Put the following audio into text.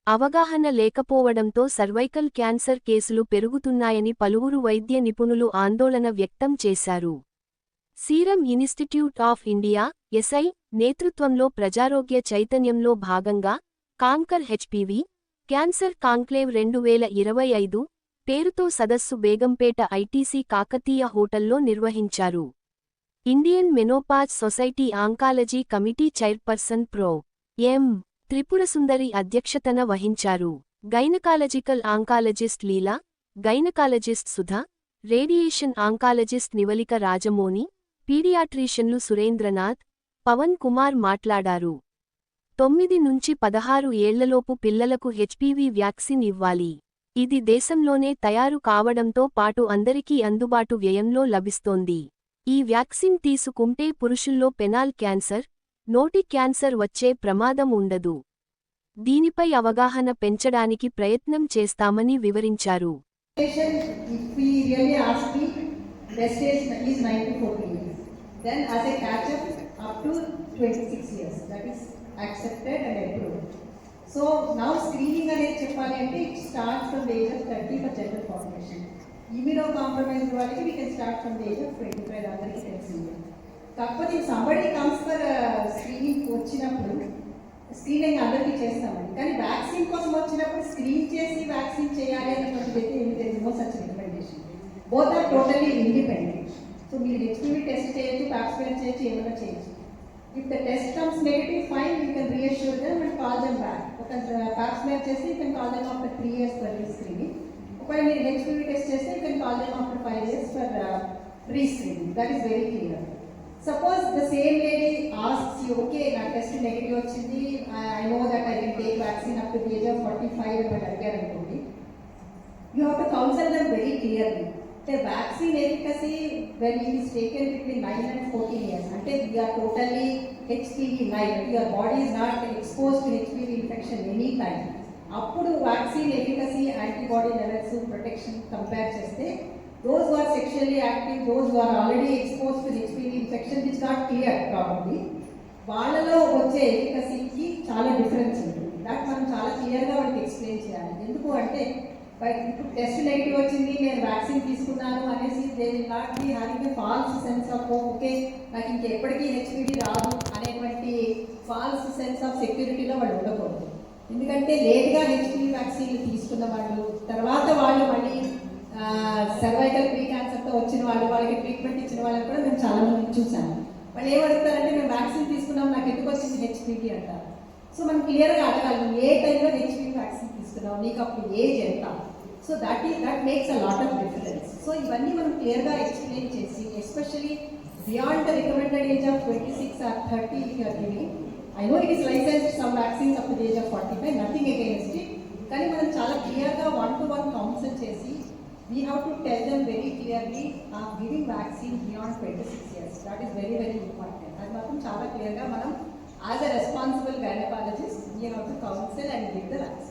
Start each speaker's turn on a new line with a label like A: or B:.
A: అవగాహన లేకపోవడంతో cervical cancer కేసులు పెరుగుతున్నాయని పలువురు వైద్య నిపుణులు ఆందోళన వ్యక్తం చేశారు. Serum institute of India SI నేతృత్వంలో ప్రజారోగ్య చైతన్యంలో భాగంగా కాంకర్ హెచ్పివి క్యాన్సర్ కాంక్లేవ్ 2025 పేరుతో సదస్సు బేగంపేట ఐటీసీ కాకతీయ హోటల్లో నిర్వహించారు. Indian menopause society oncology committee chairperson prof. M. Tripurasundari అధ్యక్షతన వహించారు. Gynaecological oncologist Leela, gynaecologist Sudha, radiation oncologist Nivalika Rajamoni, పీడియాట్రీషన్లు సురేంద్రనాథ్, పవన్ కుమార్ మాట్లాడారు. 9 నుంచి 16 ఏళ్లలోపు పిల్లలకు హెచ్పివి వ్యాక్సిన్ ఇవ్వాలి. ఇది దేశంలోనే తయారు కావడంతో పాటు అందరికీ అందుబాటు వ్యయంలో లభిస్తోంది. ఈ వ్యాక్సిన్ తీసుకుంటే పురుషుల్లో పెనాల్ క్యాన్సర్, నోటి క్యాన్సర్ వచ్చే ప్రమాదం ఉండదు. దీనిపై అవగాహన పెంచడానికి ప్రయత్నం చేస్తామని వివరించారు.
B: So now screening అనేది చెప్పాలి అంటే it starts from the age of 30 for general population. Immunocompromised వాళ్ళకి we can start from the age of 25 అందరికీ తెలిసిందే. కాకపోతే somebody comes for screening వచ్చినప్పుడు స్క్రీనింగ్ అందరికీ చేస్తామండి, కానీ వ్యాక్సిన్ కోసం వచ్చినప్పుడు స్క్రీన్ చేసి వ్యాక్సిన్ చేయాలి అనేటువంటిది అయితే ఏమి తెలియదు. No such recommendation. Both are totally independent. So మీరు హెచ్పివి టెస్ట్ చేయొచ్చు, ప్యాప్స్మేర్ చేయొచ్చు, ఏమైనా చేయొచ్చు. If the test comes negative, fine, you can reassure them and call them back. Pap smear chesi, you can call them after 3 years for re-screening. When you HPV test chesi, you can call them after 5 years for re-screening. That is very clear. Suppose the same lady asks you, okay, my test negative ochindi, I know that I can take vaccine up to the age of 45, but I can't do it. You have to counsel them very clearly. The vaccine efficacy when it is taken between 9 and 14 years, until we are totally HPV naive, your body is not exposed to HPV infection any time. Appudu vaccine efficacy, antibody levels, protection compare cheste, those who are sexually active, those who are already exposed to HPV infection, which got clear probably, వాళ్ళలో వచ్చే ఎఫికసీకి చాలా difference ఉంటుంది. That మనం చాలా క్లియర్గా వాళ్ళకి explain చేయాలి. ఎందుకు అంటే ఇప్పుడు టెస్ట్ నెగిటివ్ వచ్చింది, నేను వ్యాక్సిన్ తీసుకున్నాను అనేసి they will not be having a false sense of okay నాకు ఇంకెప్పటికీ హెచ్పివి రాదు అనేటువంటి ఫాల్స్ సెన్స్ ఆఫ్ సెక్యూరిటీలో వాళ్ళు ఉండకూడదు. ఎందుకంటే లేట్గా హెచ్పివి వ్యాక్సిన్లు తీసుకున్న వాళ్ళు, తర్వాత వాళ్ళు మళ్ళీ సర్వైకల్ ప్రీ క్యాన్సర్తో వచ్చిన వాళ్ళు, వాళ్ళకి ట్రీట్మెంట్ ఇచ్చిన వాళ్ళని కూడా మేము చాలా మంది చూసాము. వాళ్ళు ఏమడుగుతారంటే మేము వ్యాక్సిన్ తీసుకున్నాం, నాకు ఎందుకు వచ్చింది హెచ్పివి అంటారు. సో మనం క్లియర్గా అడగాలి, ఏ టైంలో హెచ్పివి వ్యాక్సిన్ తీసుకున్నావు, నీకు అప్పుడు ఏజ్ ఎంత. So that makes a lot of difference. So ఇవన్నీ మనం క్లియర్గా ఎక్స్ప్లెయిన్ చేసి, especially beyond the recommended age of 26 or 30 you are giving. I know it is licensed some vaccines up to the age of 45, nothing against it. కానీ మనం చాలా క్లియర్గా 1-to-1 council చేసి we have to tell them very clearly giving vaccine beyond 26 years. That is very very important. అది మాత్రం చాలా క్లియర్గా మనం as a responsible gynecologist we have to counsel and give the vaccine.